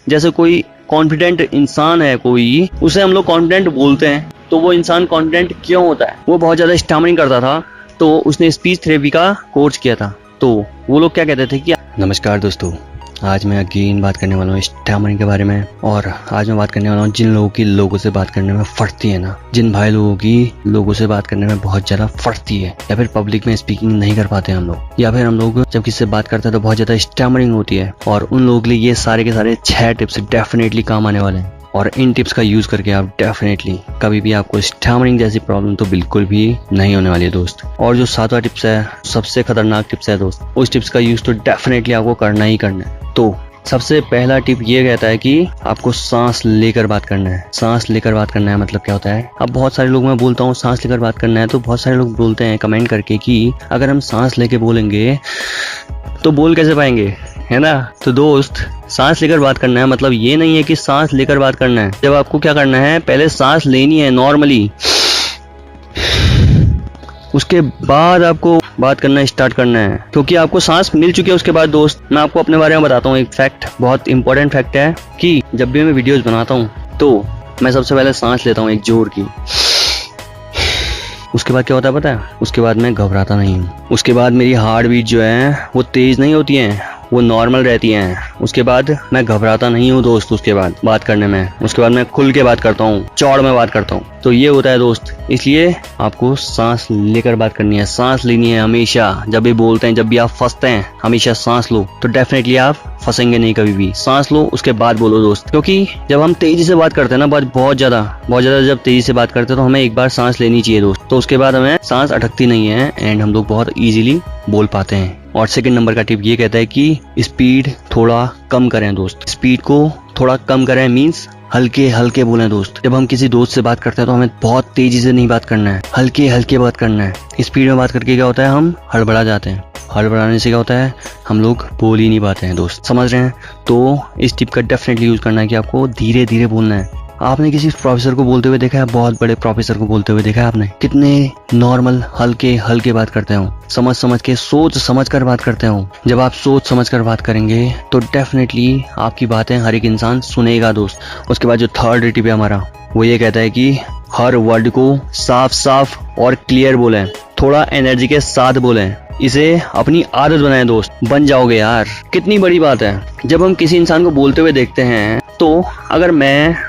जैसे कोई कॉन्फिडेंट इंसान है कोई, उसे हम लोग कॉन्फिडेंट बोलते हैं, तो वो इंसान कॉन्फिडेंट क्यों होता है? वो बहुत ज़्यादा स्टैमरिंग करता था, तो उसने स्पीच थेरेपी का कोर्स किया था। तो वो लोग क्या कहते थे कि नमस्कार दोस्तों, आज मैं अगेन बात करने वाला हूँ स्टैमरिंग के बारे में। और आज मैं बात करने वाला हूँ जिन लोगों की लोगों से बात करने में फटती है ना, जिन भाई लोगों की लोगों से बात करने में बहुत ज़्यादा फटती है, या फिर पब्लिक में स्पीकिंग नहीं कर पाते हम लोग, या फिर हम लोग जब किसी से बात करते हैं तो बहुत ज़्यादा स्टैमरिंग होती है। और उन लोगों के लिए ये सारे के सारे 6 टिप्स डेफिनेटली काम आने वाले हैं। और इन टिप्स का यूज करके आप डेफिनेटली कभी भी आपको स्टैमरिंग जैसी प्रॉब्लम तो बिल्कुल भी नहीं होने वाली है दोस्त। और जो 7वां टिप्स है, सबसे खतरनाक टिप्स है दोस्त, उस टिप्स का यूज तो डेफिनेटली आपको करना ही करना है। तो सबसे पहला टिप ये कहता है कि आपको सांस लेकर बात करना है। सांस लेकर बात करना है मतलब क्या होता है? अब बहुत सारे लोग, मैं बोलता हूँ सांस लेकर बात करना है, तो बहुत सारे लोग बोलते हैं कमेंट करके कि अगर हम सांस लेके बोलेंगे तो बोल कैसे पाएंगे, है ना? तो दोस्त, सांस लेकर बात करना है मतलब ये नहीं है कि सांस लेकर बात करना है। जब आपको क्या करना है, पहले सांस लेनी है नॉर्मली, उसके बाद आपको बात करना स्टार्ट करना है, क्योंकि आपको सांस मिल चुकी है। उसके बाद दोस्त, मैं आपको अपने बारे में बताता हूँ एक फैक्ट, बहुत इंपॉर्टेंट फैक्ट है कि जब भी मैं वीडियोस बनाता हूँ तो मैं सबसे पहले सांस लेता हूँ एक जोर की। उसके बाद क्या होता है पता है? उसके बाद मैं घबराता नहीं हूँ। उसके बाद मेरी हार्ट बीट जो है वो तेज नहीं होती है, वो नॉर्मल रहती हैं। उसके बाद मैं घबराता नहीं हूँ दोस्त। उसके बाद बात करने में, उसके बाद मैं खुल के बात करता हूँ, चौड़ में बात करता हूँ। तो ये होता है दोस्त। इसलिए आपको सांस लेकर बात करनी है, सांस लेनी है हमेशा। जब भी बोलते हैं, जब भी आप फंसते हैं, हमेशा सांस लो, तो डेफिनेटली आप फंसेंगे नहीं कभी भी। सांस लो, उसके बाद बोलो दोस्त। क्योंकि जब हम तेजी से बात करते हैं ना, बहुत ज्यादा जब तेजी से बात करते हैं तो हमें एक बार सांस लेनी चाहिए दोस्त। तो उसके बाद हमें सांस अटकती नहीं है एंड हम लोग बहुत इजीली बोल पाते हैं। और सेकंड नंबर का टिप ये कहता है कि स्पीड थोड़ा कम करें दोस्त। स्पीड को थोड़ा कम करें मीन्स हल्के हल्के बोलें दोस्त। जब हम किसी दोस्त से बात करते हैं तो हमें बहुत तेजी से नहीं बात करना है, हल्के हल्के बात करना है। स्पीड में बात करके क्या होता है, हम हड़बड़ा जाते हैं। हड़बड़ाने से क्या होता है, हम लोग बोल ही नहीं पाते हैं दोस्त, समझ रहे हैं? तो इस टिप का डेफिनेटली यूज करना है कि आपको धीरे धीरे बोलना है। आपने किसी प्रोफेसर को बोलते हुए देखा है, बहुत बड़े प्रोफेसर को बोलते हुए देखा है आपने? कितने नॉर्मल हल्के हल्के बात करते हो, समझ समझ के, सोच समझ कर बात करते हो। जब आप सोच समझ कर बात करेंगे तो डेफिनेटली आपकी बातें हर एक इंसान सुनेगा दोस्त। उसके बाद जो थर्ड टिप है हमारा, वो ये कहता है कि हर वर्ड को साफ साफ और क्लियर बोलें, थोड़ा एनर्जी के साथ बोलें। इसे अपनी आदत बनाएं दोस्त, बन जाओगे यार। कितनी बड़ी बात है। जब हम किसी इंसान को बोलते हुए देखते हैं तो अगर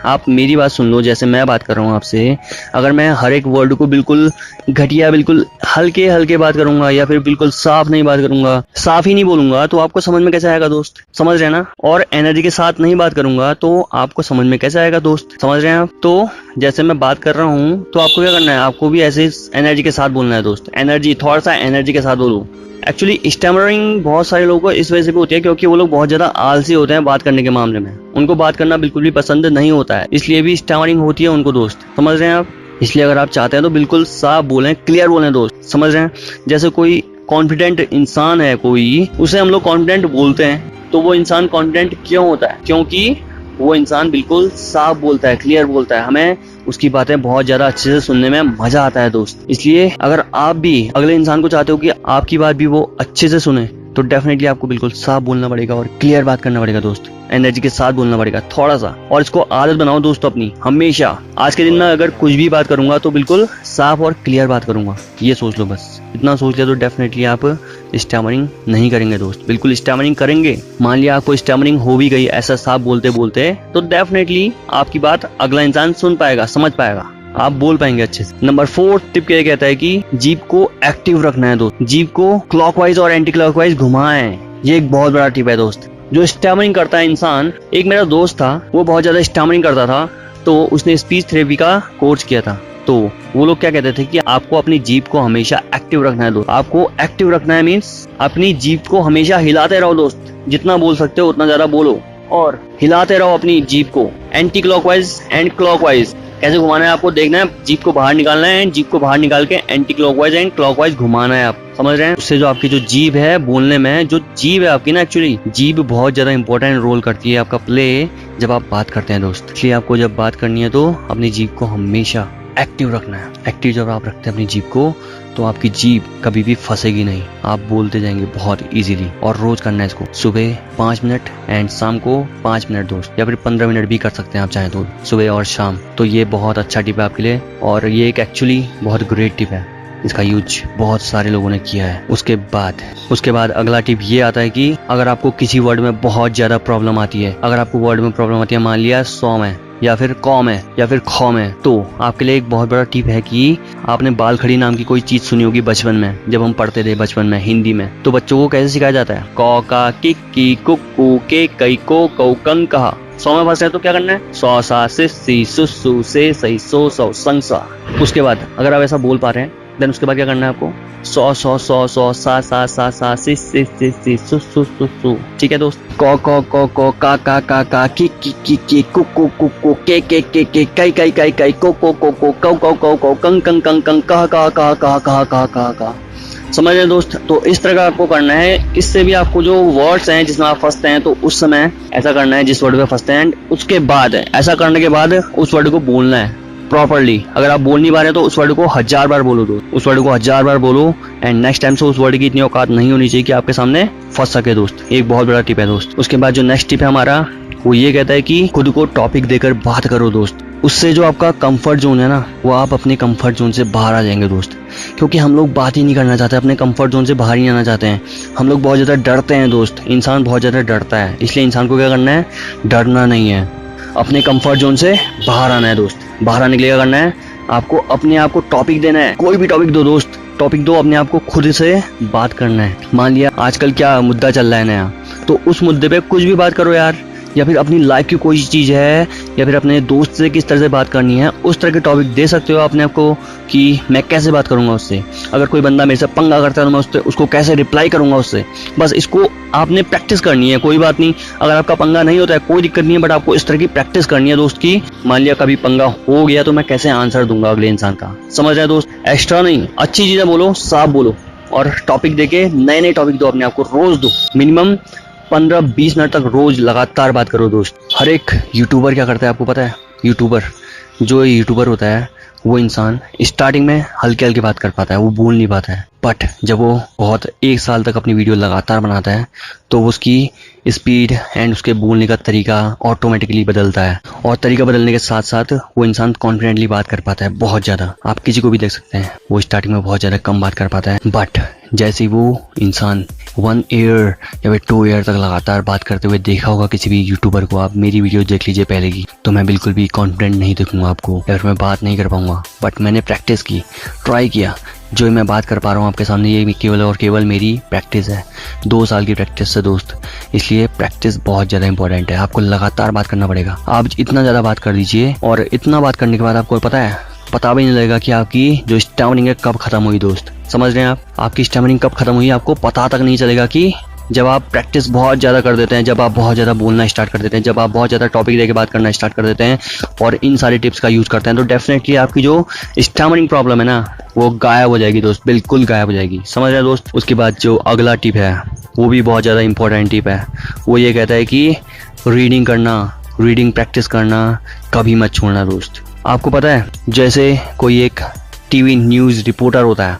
आप मेरी बात सुन लो, जैसे मैं बात कर रहा हूँ आपसे, अगर मैं हर एक वर्ड को बिल्कुल घटिया, बिल्कुल हल्के हल्के बात करूंगा, या फिर बिल्कुल साफ नहीं बात करूंगा, साफ ही नहीं बोलूंगा, तो आपको समझ में कैसे आएगा दोस्त? समझ रहे हैं ना? और एनर्जी के साथ नहीं बात करूंगा तो आपको समझ में कैसे आएगा दोस्त? समझ रहे हैं आप? तो जैसे मैं बात कर रहा हूँ तो आपको क्या करना है, आपको भी ऐसे एनर्जी के साथ बोलना है दोस्त। एनर्जी, थोड़ा सा एनर्जी के साथ बोलो। एक्चुअली स्टैमरिंग बहुत सारे लोगों को इस वजह से भी होती है क्योंकि वो लोग बहुत ज्यादा आलसी होते हैं बात करने के मामले में। उनको बात करना बिल्कुल भी पसंद नहीं होता है, इसलिए भी स्टैमरिंग होती है उनको दोस्त। समझ रहे हैं आप? इसलिए अगर आप चाहते हैं तो बिल्कुल साफ बोलें, क्लियर बोलें दोस्त। समझ रहे हैं? जैसे कोई कॉन्फिडेंट इंसान है कोई, उसे हम लोग कॉन्फिडेंट बोलते हैं, तो वो इंसान कॉन्फिडेंट क्यों होता है? क्योंकि वो इंसान बिल्कुल साफ बोलता है, क्लियर बोलता है। हमें उसकी बातें बहुत ज्यादा अच्छे से सुनने में मजा आता है दोस्त। इसलिए अगर आप भी अगले इंसान को चाहते हो कि आपकी बात भी वो अच्छे से सुने, तो डेफिनेटली आपको बिल्कुल साफ बोलना पड़ेगा और क्लियर बात करना पड़ेगा दोस्त। एनर्जी के साथ बोलना पड़ेगा थोड़ा सा, और इसको आदत बनाओ दोस्तों अपनी। हमेशा आज के दिन में अगर कुछ भी बात करूंगा तो बिल्कुल साफ और क्लियर बात करूंगा, ये सोच लो बस। इतना सोच लिया तो डेफिनेटली आप स्टैमरिंग नहीं करेंगे दोस्त। बिल्कुल स्टैमरिंग करेंगे, मान लिया आपको स्टैमरिंग हो भी गई ऐसा साफ बोलते बोलते, तो डेफिनेटली आपकी बात अगला इंसान सुन पाएगा, समझ पाएगा, आप बोल पाएंगे अच्छे से। नंबर 4 टिप क्या कहता है कि जीभ को एक्टिव रखना है दोस्त। जीभ को क्लॉकवाइज और एंटी क्लॉकवाइज घुमाएं। ये एक बहुत बड़ा टिप है दोस्त। जो स्टैमरिंग करता है इंसान, एक मेरा दोस्त था, वो बहुत ज्यादा स्टैमरिंग करता था, तो उसने स्पीच थेरेपी का कोर्स किया था। तो वो लोग क्या कहते थे कि आपको अपनी जीभ को हमेशा एक्टिव रखना है दोस्त। आपको एक्टिव रखना है मीन्स अपनी जीभ को हमेशा हिलाते रहो दोस्त। जितना बोल सकते हो उतना ज्यादा बोलो और हिलाते रहो अपनी जीभ को, एंटी क्लॉकवाइज एंड क्लॉकवाइज। कैसे घुमाना है आपको देखना है, जीभ को बाहर निकालना है, जीभ को बाहर निकाल के एंटी क्लॉकवाइज एंड क्लॉकवाइज घुमाना है। आप समझ रहे हैं? उससे जो आपकी जो जीभ है बोलने में, जो जीभ है आपकी ना, एक्चुअली जीभ बहुत ज्यादा इंपॉर्टेंट रोल करती है आपका प्ले जब आप बात करते हैं दोस्त। इसलिए आपको जब बात करनी है तो अपनी जीभ को हमेशा एक्टिव रखना है। एक्टिव जब आप रखते हैं अपनी जीभ को तो आपकी जीभ कभी भी फंसेगी नहीं, आप बोलते जाएंगे बहुत इजीली। और रोज करना है इसको, सुबह 5 मिनट एंड शाम को 5 मिनट दोस्त, या फिर 15 मिनट भी कर सकते हैं आप चाहें तो, सुबह और शाम। तो ये बहुत अच्छा टिप है आपके लिए, और ये एक एक्चुअली बहुत ग्रेट टिप है, इसका यूज बहुत सारे लोगों ने किया है। उसके बाद अगला टिप ये आता है कि अगर आपको किसी वर्ड में बहुत ज्यादा प्रॉब्लम आती है, अगर आपको वर्ड में प्रॉब्लम आती है, मान लिया सौ में या फिर कौ में या फिर खौ में, तो आपके लिए एक बहुत बड़ा टिप है कि आपने बाल खड़ी नाम की कोई चीज सुनी होगी बचपन में, जब हम पढ़ते थे बचपन में हिंदी में, तो बच्चों को कैसे सिखाया जाता है, कौ का किक्की कुक्कू के कई को कौ कंग कहा। सौ में फंसे तो क्या करना है, सौ सा सिस्सी सुसु से सही सो सौ संग सा। उसके बाद अगर आप ऐसा बोल पा रहे हैं देन उसके बाद क्या करना है आपको, सौ सौ सौ सौ सा सा सा सा सी सी सी सी सु सु सु सु। ठीक है दोस्त, कौ कौ कौ कौ का की की कु कु कु कु के कई कई कई कई को कौ कौ कंग कंग कंग कंग कहा। समझ रहे दोस्त। तो इस तरह का आपको करना है। इससे भी आपको जो वर्ड्स हैं जिसमें आप फंसते हैं तो उस समय ऐसा करना है जिस वर्ड पे फंसते हैं, उसके बाद ऐसा करने के बाद उस वर्ड को बोलना है प्रॉपरली। अगर आप बोल नहीं पा रहे तो उस वर्ड को 1000 बार बोलो दोस्त, उस वर्ड को 1000 बार बोलो एंड नेक्स्ट टाइम से उस वर्ड की इतनी औकात नहीं होनी चाहिए कि आपके सामने फंस सके दोस्त। एक बहुत बड़ा टिप है दोस्त। उसके बाद जो नेक्स्ट टिप है हमारा वो ये कहता है कि खुद को टॉपिक देकर बात करो दोस्त। उससे जो आपका कंफर्ट जोन है ना, वो आप अपने कंफर्ट जोन से बाहर आ जाएंगे दोस्त। क्योंकि हम लोग बात ही नहीं करना चाहते, अपने कंफर्ट जोन से बाहर ही आना चाहते हैं। हम लोग बहुत ज़्यादा डरते हैं दोस्त, इंसान बहुत ज़्यादा डरता है। इसलिए इंसान को क्या करना है, डरना नहीं है, अपने कंफर्ट जोन से बाहर आना है दोस्त। बाहर आने के लिए क्या करना है, आपको अपने आप को टॉपिक देना है। कोई भी टॉपिक दो दोस्त, टॉपिक दो, अपने आप को खुद से बात करना है। मान लिया आजकल क्या मुद्दा चल रहा है नया, तो उस मुद्दे पे कुछ भी बात करो यार, या फिर अपनी लाइफ की कोई चीज़ है, या फिर अपने दोस्त से किस तरह से बात करनी है, उस तरह के टॉपिक दे सकते हो अपने आप को कि मैं कैसे बात करूंगा उससे। अगर कोई बंदा मेरे से पंगा करता है तो मैं उसको कैसे रिप्लाई करूंगा उससे। बस इसको आपने प्रैक्टिस करनी है। कोई बात नहीं, अगर आपका पंगा नहीं होता है कोई दिक्कत नहीं है, बट आपको इस तरह की प्रैक्टिस करनी है दोस्त की मान लिया कभी पंगा हो गया तो मैं कैसे आंसर दूंगा अगले इंसान का। समझ रहे हैं दोस्त। एक्स्ट्रा नहीं, अच्छी चीजें बोलो, साफ बोलो, और टॉपिक देके नए नए टॉपिक दो अपने आप को, रोज दो, मिनिमम 15-20 मिनट तक रोज लगातार बात करो दोस्त। हर एक यूट्यूबर क्या करता है आपको पता है, जो यूट्यूबर होता है वो इंसान स्टार्टिंग में हल्के हल्के बात कर पाता है, वो बोल नहीं पाता है, बट जब वो बहुत 1 साल तक अपनी वीडियो लगातार बनाता है तो उसकी स्पीड एंड उसके बोलने का तरीका ऑटोमेटिकली बदलता है, और तरीका बदलने के साथ साथ वो इंसान कॉन्फिडेंटली बात कर पाता है बहुत ज़्यादा। आप किसी को भी देख सकते हैं, वो स्टार्टिंग में बहुत ज़्यादा कम बात कर पाता है, बट जैसे ही वो इंसान 1 ईयर या फिर 2 ईयर तक लगातार बात करते हुए देखा होगा किसी भी यूट्यूबर को, आप मेरी वीडियो देख लीजिए पहले की, तो मैं बिल्कुल भी कॉन्फिडेंट नहीं दिखूंगा आपको, या फिर मैं बात नहीं कर पाऊंगा। बट मैंने प्रैक्टिस की, ट्राई किया, जो मैं बात कर पा रहा हूँ आपके सामने ये केवल और केवल मेरी प्रैक्टिस है, 2 साल की प्रैक्टिस है दोस्त। इसलिए प्रैक्टिस बहुत ज़्यादा इंपॉर्टेंट है, आपको लगातार बात करना पड़ेगा। आप इतना ज़्यादा बात कर दीजिए, और इतना बात करने के बाद आपको पता भी नहीं लगेगा कि आपकी जो स्टैमरिंग है कब खत्म हुई दोस्त। समझ रहे हैं आप, आपकी स्टैमरिंग कब खत्म हुई आपको पता तक नहीं चलेगा कि जब आप प्रैक्टिस बहुत ज़्यादा कर देते हैं, जब आप बहुत ज़्यादा बोलना स्टार्ट कर देते हैं, जब आप बहुत ज़्यादा टॉपिक लेके बात करना स्टार्ट कर देते हैं और इन सारे टिप्स का यूज़ करते हैं, तो डेफिनेटली आपकी जो स्टैमरिंग प्रॉब्लम है ना वो गायब हो जाएगी दोस्त, बिल्कुल गायब हो जाएगी। समझ रहे हैं दोस्त। उसके बाद जो अगला टिप है वो भी बहुत ज़्यादा इंपॉर्टेंट टिप है। वो ये कहता है कि रीडिंग प्रैक्टिस करना कभी मत छोड़ना दोस्त। आपको पता है जैसे कोई एक टीवी न्यूज़ रिपोर्टर होता है,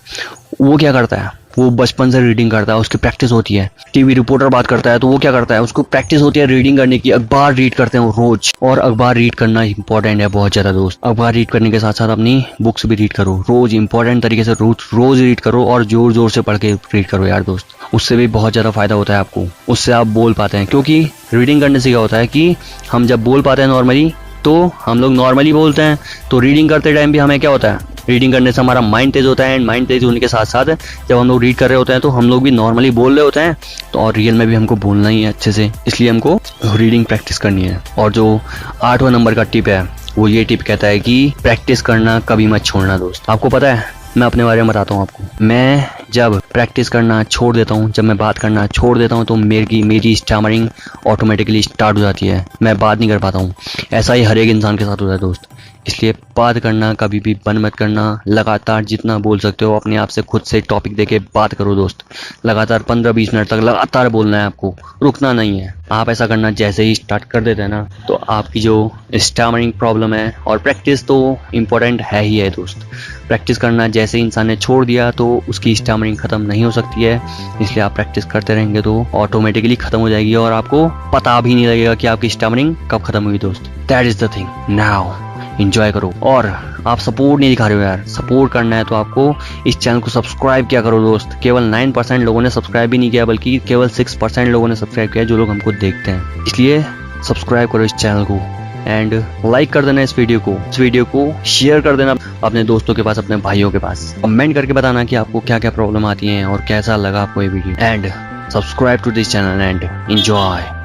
वो क्या करता है, वो बचपन से रीडिंग करता है, उसकी प्रैक्टिस होती है। टीवी रिपोर्टर बात करता है तो वो क्या करता है, उसको प्रैक्टिस होती है रीडिंग करने की, अखबार रीड करते हैं वो रोज। और अखबार रीड करना इंपॉर्टेंट है बहुत ज़्यादा दोस्त। अखबार रीड करने के साथ साथ अपनी बुक्स भी रीड करो रोज, इंपॉर्टेंट तरीके से रोज रीड करो, और जोर जोर से पढ़ के रीड करो यार दोस्त। उससे भी बहुत ज़्यादा फायदा होता है आपको, उससे आप बोल पाते हैं। क्योंकि रीडिंग करने से क्या होता है कि हम जब बोल पाते हैं नॉर्मली, तो हम लोग नॉर्मली बोलते हैं, तो रीडिंग करते टाइम भी हमें क्या होता है, रीडिंग करने से हमारा माइंड तेज होता है, एंड माइंड तेज होने के साथ साथ जब हम लोग रीड कर रहे होते हैं तो हम लोग भी नॉर्मली बोल रहे होते हैं, तो और रियल में भी हमको बोलना ही है अच्छे से, इसलिए हमको रीडिंग प्रैक्टिस करनी है। और जो 8वां नंबर का टिप है वो ये टिप कहता है कि प्रैक्टिस करना कभी मत छोड़ना दोस्त। आपको पता है, मैं अपने बारे में बताता हूँ आपको, मैं जब प्रैक्टिस करना छोड़ देता हूँ, जब मैं बात करना छोड़ देता हूँ तो मेरी स्टैमरिंग ऑटोमेटिकली स्टार्ट हो जाती है, मैं बात नहीं कर पाता हूँ। ऐसा ही हर एक इंसान के साथ होता है दोस्त। इसलिए बात करना कभी भी बंद मत करना। लगातार जितना बोल सकते हो अपने आप से खुद से टॉपिक देके बात करो दोस्त। लगातार 15-20 मिनट तक लगातार बोलना है आपको, रुकना नहीं है। आप ऐसा करना जैसे ही स्टार्ट कर देते हैं ना, तो आपकी जो स्टैमरिंग प्रॉब्लम है, और प्रैक्टिस तो इम्पोर्टेंट है ही है दोस्त। प्रैक्टिस करना जैसे ही इंसान ने छोड़ दिया तो उसकी स्टैमरिंग ख़त्म नहीं हो सकती है। इसलिए आप प्रैक्टिस करते रहेंगे तो ऑटोमेटिकली ख़त्म हो जाएगी और आपको पता भी नहीं लगेगा कि आपकी स्टैमरिंग कब ख़त्म हुई दोस्त। That is the thing. Now enjoy करो। और आप सपोर्ट नहीं दिखा रहे हो यार, सपोर्ट करना है तो आपको इस चैनल को सब्सक्राइब किया करो दोस्त। केवल 9% लोगों ने सब्सक्राइब भी नहीं किया, बल्कि केवल 6% लोगों ने सब्सक्राइब किया जो लोग हमको देखते हैं। इसलिए सब्सक्राइब करो इस चैनल को एंड लाइक कर देना इस वीडियो को शेयर कर देना अपने दोस्तों के पास, अपने भाइयों के पास। कमेंट करके बताना कि आपको क्या क्या प्रॉब्लम आती हैं और कैसा लगा आपको ये video. And subscribe to this channel and enjoy.